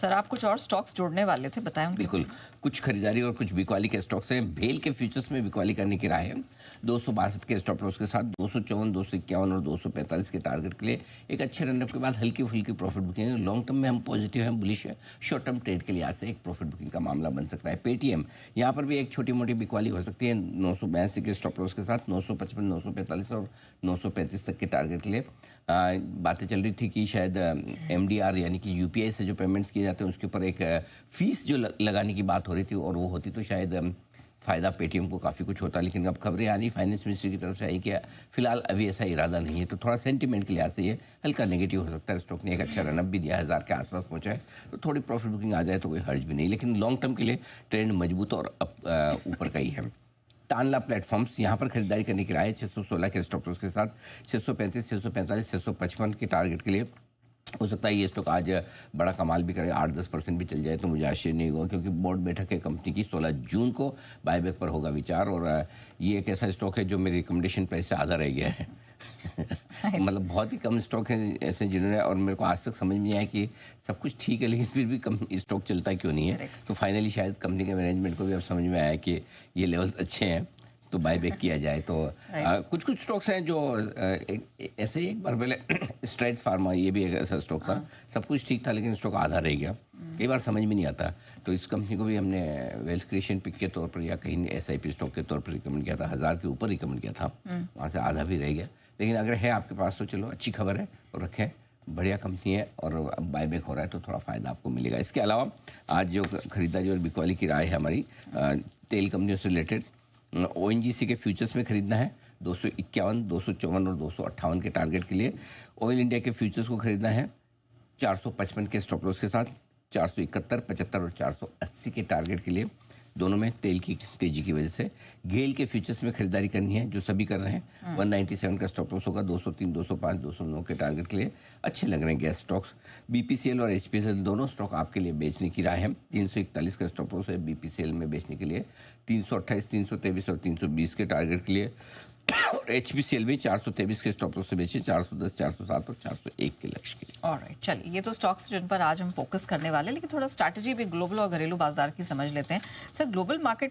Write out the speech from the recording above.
Sir आप कुछ और स्टॉक्स जोड़ने वाले थे, बताएं उनके बिल्कुल, कुछ खरीदारी और कुछ बिकवाली के स्टॉक्स हैं। भेल के फ्यूचर्स में बिकवाली करने की राय है। 262 के स्टॉप लॉस के साथ 254, 251 और 245 के टारगेट के लिए एक अच्छे रनअप के बाद हल्की फुल्की प्रॉफिट बुकिंग है। लॉन्ग टर्म में हम पॉजिटिव हैं, बुलिश है। शॉर्ट टर्म ट्रेड के लिए आज से एक प्रॉफिट बुकिंग का मामला बन सकता है। पेटीएम, यहाँ पर भी एक छोटी मोटी बिकवाली हो सकती है। 982 के स्टॉप लॉस के साथ 955, 945 और 935 तक के टारगेट के लिए बातें चल रही थी कि शायद एमडीआर यानी कि यूपीआई से जो पेमेंट्स किए जाते हैं उसके ऊपर एक फीस जो लगाने की बात हो रही थी, और वो होती तो शायद फ़ायदा पेटीएम को काफ़ी कुछ होता। लेकिन अब खबरें आ रही फाइनेंस मिनिस्ट्री की तरफ से आई कि फिलहाल अभी ऐसा इरादा नहीं है, तो थोड़ा सेंटीमेंट के लिहाज से ये हल्का नेगेटिव हो सकता है। स्टॉक ने एक अच्छा रनअप भी दिया, 1000 के आसपास पहुंचा है, तो थोड़ी प्रॉफिट बुकिंग आ जाए तो कोई हर्ज भी नहीं। लेकिन लॉन्ग टर्म के लिए ट्रेंड मजबूत और ऊपर का ही है। तानला प्लेटफॉर्म्स, यहाँ पर खरीदारी करने की राय है। 616 के स्टॉप लॉस के साथ 635, 645, 655 के टारगेट के लिए हो सकता है ये स्टॉक आज बड़ा कमाल भी करे, 8-10% भी चल जाए तो मुझे आश्चर्य नहीं होगा, क्योंकि बोर्ड बैठक है कंपनी की 16 जून को, बायबैक पर होगा विचार। और ये एक ऐसा स्टॉक है जो मेरी रिकमेंडेशन प्राइस से आधा रह गया है। मतलब बहुत ही कम स्टॉक है ऐसे जिन्होंने, और मेरे को आज तक समझ में नहीं आया कि सब कुछ ठीक है लेकिन फिर भी कम स्टॉक चलता क्यों नहीं है। तो फाइनली शायद कंपनी के मैनेजमेंट को भी अब समझ में आया कि ये लेवल्स अच्छे हैं तो बायबैक किया जाए। तो कुछ कुछ स्टॉक्स हैं जो ऐसे ही एक बार पहले स्ट्राइड्स फार्मा, ये भी एक ऐसा स्टॉक था, सब कुछ ठीक था लेकिन स्टॉक आधा रह गया, कई बार समझ में नहीं आता। तो इस कंपनी को भी हमने वेल्थ क्रिएशन पिक के तौर पर या कहीं एसआईपी स्टॉक के तौर पर रिकमेंड किया था, 1000 के ऊपर रिकमेंड किया था, वहाँ से आधा भी रह गया। लेकिन अगर है आपके पास तो चलो अच्छी खबर है और रखें, बढ़िया कंपनी है और अब बायबैक हो रहा है तो थोड़ा फ़ायदा आपको मिलेगा। इसके अलावा आज जो खरीदारी और बिकवाली की राय है हमारी, तेल कंपनियों से रिलेटेड ओएनजीसी के फ्यूचर्स में खरीदना है 251, 254 और 258 के टारगेट के लिए। ऑयल इंडिया के फ्यूचर्स को खरीदना है 455 के स्टॉप लॉस के साथ 471, 75 और 480 के टारगेट के लिए, दोनों में तेल की तेजी की वजह से। गेल के फ्यूचर्स में खरीदारी करनी है, जो सभी कर रहे हैं। 197 का स्टॉप लॉस होगा, 203, 205, 209 के टारगेट के लिए अच्छे लग रहे हैं गैस स्टॉक्स। बीपीसीएल और एचपीसीएल दोनों स्टॉक आपके लिए बेचने की राय है। 341 का स्टॉप लॉस है बीपीसीएल में बेचने के लिए, 328, 323 और 320 के टारगेट के लिए। एचपीसीएल भी 423 के स्टॉप लॉस से बेचे, 410, 407 और 401 के लक्ष्य के लिए। ऑलराइट, चलिए ये तो स्टॉक्स जिन पर आज हम फोकस करने वाले हैं, लेकिन थोड़ा स्ट्रैटेजी भी ग्लोबल और घरेलू बाजार की समझ लेते हैं। Sir global market